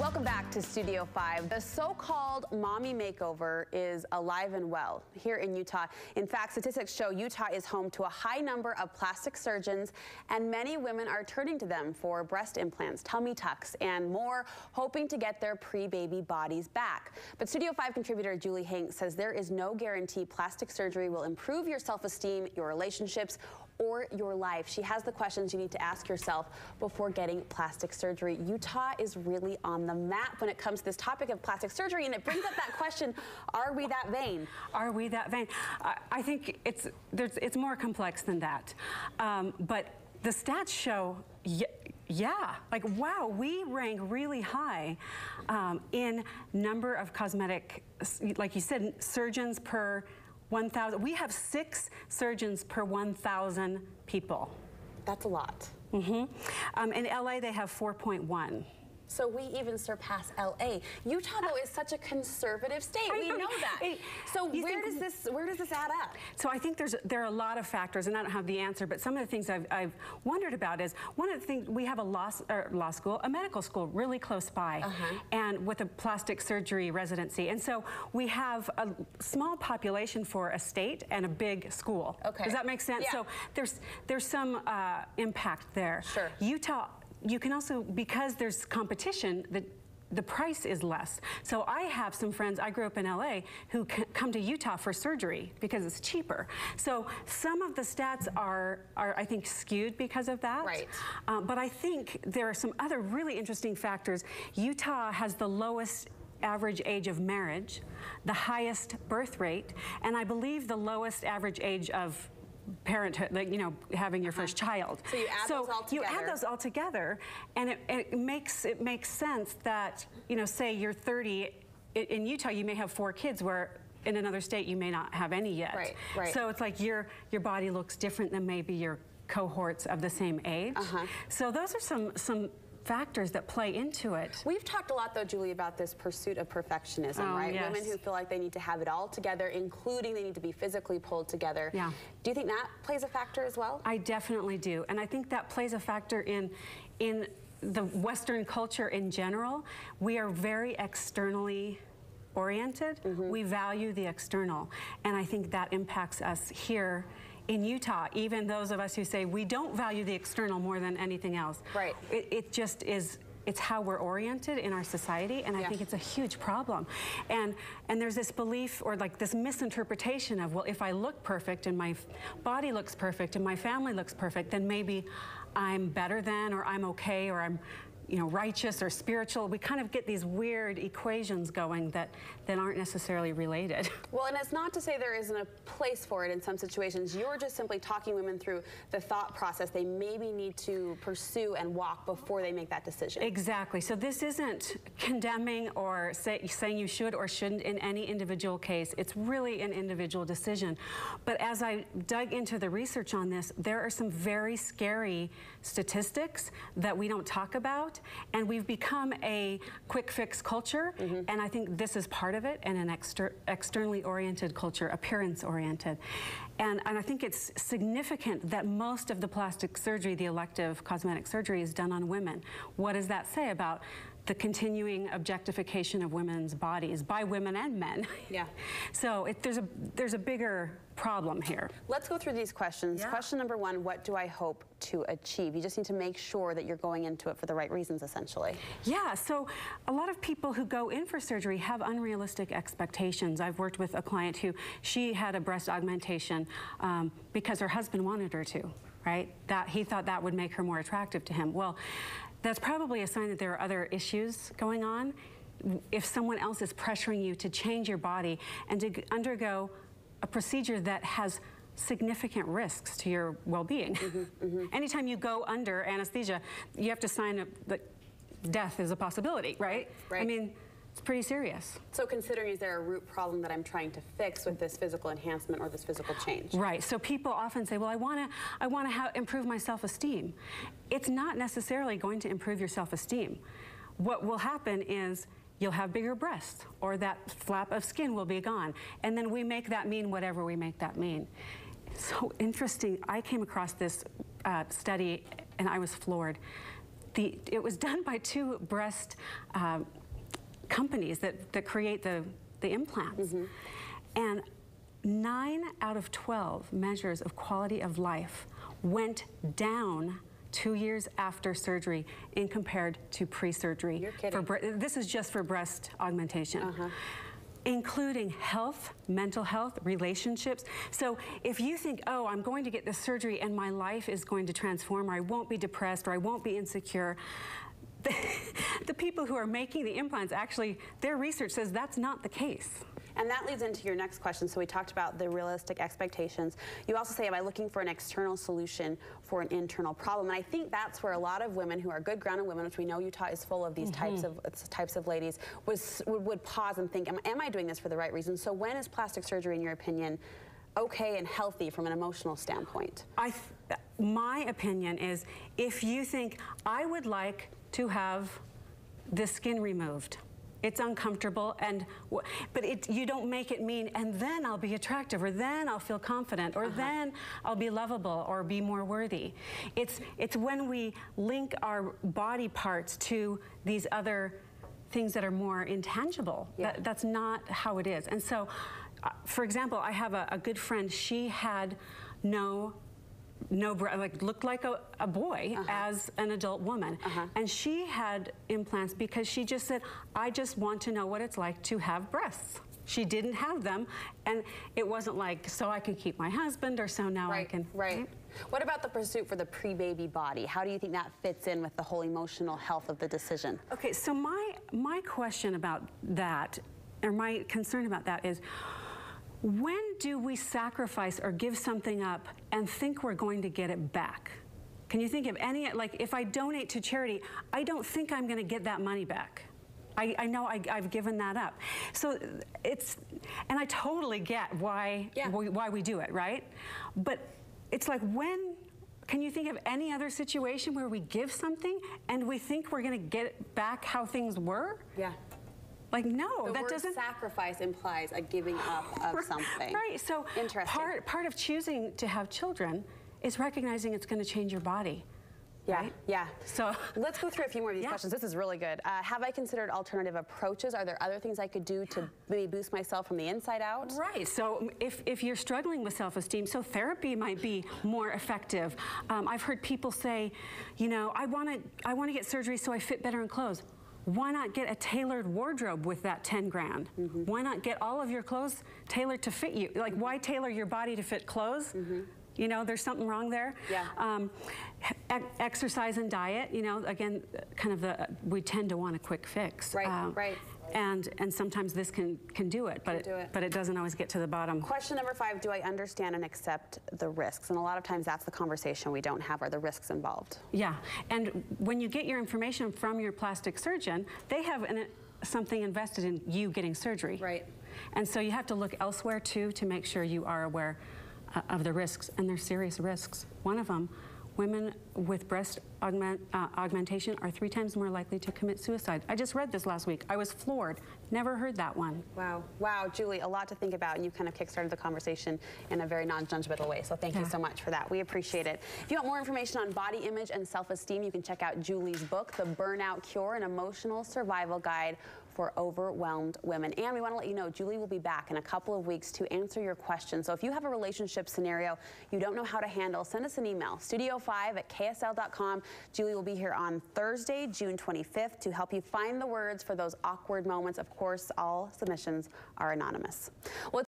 Welcome back to Studio 5. The so-called mommy makeover is alive and well here in Utah. In fact, statistics show Utah is home to a high number of plastic surgeons, and many women are turning to them for breast implants, tummy tucks, and more, hoping to get their pre-baby bodies back. But Studio 5 contributor Julie Hanks says there is no guarantee plastic surgery will improve your self-esteem, your relationships, or your life. She has the questions you need to ask yourself before getting plastic surgery. Utah is really on the map when it comes to this topic of plastic surgery, and it brings up that question, are we that vain? Are we that vain? I think it's more complex than that. But the stats show, yeah, like, wow, we rank really high in number of cosmetic, like you said, surgeons per 1,000. We have 6 surgeons per 1,000 people. That's a lot. In LA, they have 4.1. So we even surpass LA. Utah, though, is such a conservative state. We know that. So where does this add up? So I think there are a lot of factors, and I don't have the answer, but some of the things I've wondered about is, one of the things, we have a medical school really close by, and with a plastic surgery residency. And so we have a small population for a state and a big school. Okay. Does that make sense? Yeah. So there's some impact there. Sure. Utah, you can also, because there's competition, the price is less. So I have some friends, I grew up in LA, who come to Utah for surgery because it's cheaper. So some of the stats are I think, skewed because of that. Right. But I think there are some other really interesting factors. Utah has the lowest average age of marriage, the highest birth rate, and I believe the lowest average age of parenthood, like, you know, having your first child. So you add those all together. You add those all together, and it makes sense that, you know, say you're 30, in Utah you may have 4 kids, where in another state you may not have any yet. Right, right. So it's like your body looks different than maybe your cohorts of the same age. So those are some factors that play into it. We've talked a lot, though, Julie, about this pursuit of perfectionism, right? Yes. Women who feel like they need to have it all together, including they need to be physically pulled together. Yeah. Do you think that plays a factor as well? I definitely do, and I think that plays a factor in the Western culture in general. We are very externally oriented. We value the external, and I think that impacts us here in Utah, even those of us who say we don't value the external more than anything else. Right. It just is, it's how we're oriented in our society, and I think it's a huge problem. And there's this belief, or like this misinterpretation of, well, if I look perfect and my body looks perfect and my family looks perfect, then maybe I'm better than, or I'm okay, or I'm, you know, righteous or spiritual. We kind of get these weird equations going that aren't necessarily related. Well, and it's not to say there isn't a place for it in some situations. You're just simply talking women through the thought process they maybe need to pursue and walk before they make that decision. Exactly. So this isn't condemning or saying you should or shouldn't in any individual case. It's really an individual decision. But as I dug into the research on this, there are some very scary statistics that we don't talk about. And we've become a quick fix culture, and I think this is part of it, and an externally oriented culture, appearance oriented. And I think it's significant that most of the plastic surgery, the elective cosmetic surgery, is done on women. What does that say about the continuing objectification of women's bodies by women and men? Yeah. So there's a bigger problem here. Let's go through these questions. Question number 1, what do I hope to achieve? You just need to make sure that you're going into it for the right reasons, essentially. Yeah, so a lot of people who go in for surgery have unrealistic expectations. I've worked with a client who, she had a breast augmentation because her husband wanted her to, right? That he thought that would make her more attractive to him. Well, that's probably a sign that there are other issues going on. If someone else is pressuring you to change your body and to undergo a procedure that has significant risks to your well-being. Anytime you go under anesthesia, you have to sign that death is a possibility, right? I mean, it's pretty serious. So considering, is there a root problem that I'm trying to fix with this physical enhancement or this physical change? Right, so people often say, well, I want to improve my self-esteem. It's not necessarily going to improve your self-esteem. What will happen is you'll have bigger breasts, or that flap of skin will be gone. And then we make that mean whatever we make that mean. So interesting, I came across this study and I was floored. it was done by 2 breast companies that create the implants. And 9 out of 12 measures of quality of life went down 2 years after surgery in compared to pre-surgery. You're kidding. This is just for breast augmentation. Including health, mental health, relationships. So if you think, oh, I'm going to get this surgery and my life is going to transform, or I won't be depressed, or I won't be insecure, the people who are making the implants, actually, their research says that's not the case. And that leads into your next question. So we talked about the realistic expectations. You also say, am I looking for an external solution for an internal problem? And I think that's where a lot of women who are good grounded women, which we know Utah is full of these types of ladies, would pause and think, am I doing this for the right reason? So when is plastic surgery, in your opinion, okay and healthy from an emotional standpoint? My opinion is, if you think, I would like to have the skin removed, it's uncomfortable, but you don't make it mean, and then I'll be attractive, or then I'll feel confident, or then I'll be lovable, or be more worthy. It's when we link our body parts to these other things that are more intangible. That's not how it is. And so, for example, I have a good friend. She had looked like a boy as an adult woman. And she had implants because she just said, I just want to know what it's like to have breasts. She didn't have them, and it wasn't like, so I can keep my husband, or so now I can. What about the pursuit for the pre-baby body? How do you think that fits in with the whole emotional health of the decision? Okay, so my question about that, or my concern about that is, when do we sacrifice or give something up and think we're going to get it back? Can you think of any, like if I donate to charity, I don't think I'm going to get that money back. I know I've given that up. So and I totally get why we do it, right? But it's like, can you think of any other situation where we give something and we think we're going to get back how things were? Like, no, the that word doesn't. Sacrifice implies a giving up of something. So part of choosing to have children is recognizing it's going to change your body. So let's go through a few more of these questions. This is really good. Have I considered alternative approaches? Are there other things I could do to maybe boost myself from the inside out? So if you're struggling with self-esteem, so therapy might be more effective. I've heard people say, you know, I want to get surgery so I fit better in clothes. Why not get a tailored wardrobe with that 10 grand? Why not get all of your clothes tailored to fit you? Like, why tailor your body to fit clothes? You know, there's something wrong there. Exercise and diet, you know, again, kind of we tend to want a quick fix. And sometimes this can do it, but it doesn't always get to the bottom. Question number 5, do I understand and accept the risks? And a lot of times that's the conversation we don't have, are the risks involved. And when you get your information from your plastic surgeon, they have something invested in you getting surgery. And so you have to look elsewhere too to make sure you are aware of the risks, and they're serious risks. One of them, women with breast augmentation are 3 times more likely to commit suicide. I just read this last week. I was floored. Never heard that one. Wow, Julie, a lot to think about, and you kind of kickstarted the conversation in a very non-judgmental way, so thank you so much for that. We appreciate it. If you want more information on body image and self-esteem, you can check out Julie's book, The Burnout Cure, an emotional survival guide for overwhelmed women. And we want to let you know, Julie will be back in a couple of weeks to answer your questions. So if you have a relationship scenario you don't know how to handle, send us an email, studio5@ksl.com. Julie will be here on Thursday, June 25th, to help you find the words for those awkward moments. Of course, all submissions are anonymous. Well,